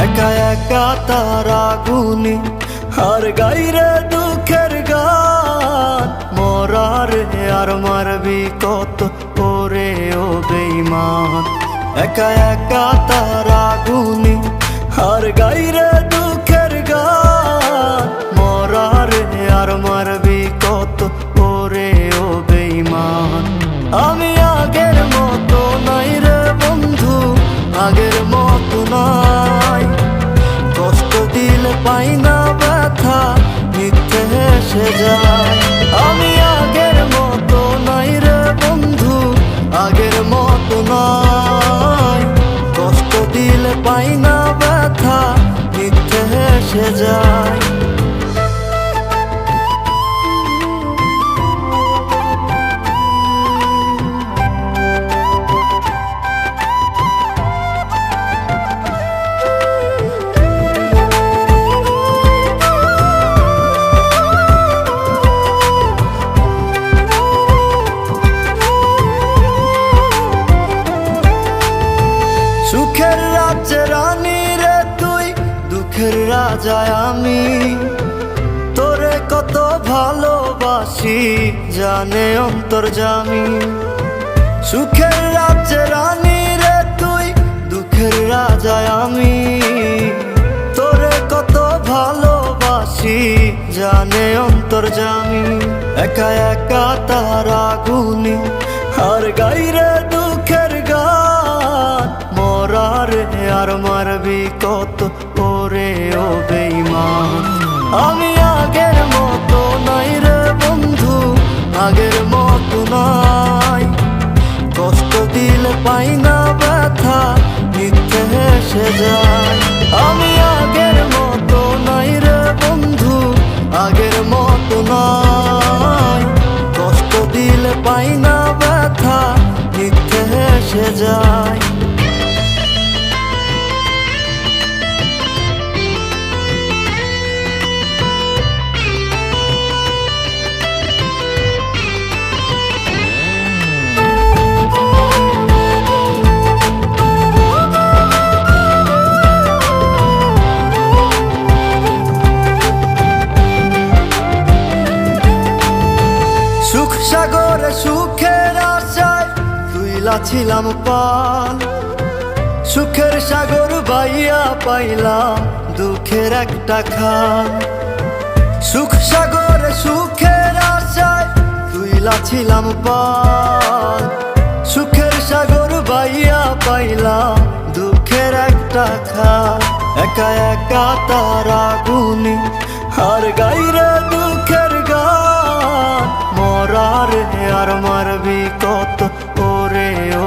একা একা তারা গুনি আর গাইরে দুঃখের গান। মরারে আর মারবি কত করে ও বেঈমান। একা একা তারা গুনি আর গাইরে দুঃখের গান। মরারে আর মারবি কত করে ও বেঈমান। আমি আগের মতো নাই রে বন্ধু, আগের মতো নাই। কষ্ট দিলে পাই না ব্যথা, মিথ্যে হেসে যায়। আমি আগের মতো নাই রে বন্ধু, আগের মতো নাই। কষ্ট দিলে পাই না ব্যথা, মিথ্যে হেসে যায়। সুখের রাজ্যে রানী রে তুই, দুঃখের রাজায় আমি। তোরে কত ভালোবাসি জানে অন্তর্যামী। সুখের রাজ্যে রানী রে তুই, দুঃখের রাজায় আমি। তোরে কত ভালোবাসি জানে অন্তর্যামী। একা একা তারা গুনি আর গাইরে দুঃখের গান। মরারে আর মারবি কত করে ও বেঈমান। আমি আগের মতো নাই রে বন্ধু, আগের মতো নাই। কষ্ট দিলে পাই না ব্যথা, মিথ্যে হেসে যায়। আমি আগের মতো নাই রে বন্ধু, আগের মতো নাই। কষ্ট দিলে পাই না ব্যথা, মিথ্যে হেসে যায়। সুখ সাগরে সুখের আশায় তুইলা ছিলাম পাল। সুখের সাগর বাইয়া পাইলাম দুঃখের একটা খাল। সুখ সাগরে সুখের আশায় তুইলা ছিলাম পাল। সুখের সাগর বাইয়া পাইলাম দুঃখের একটা খাল। একা একা তারা গুনি আর গাইরে দুঃখের গান। মরারে আর মারবি কত করে ও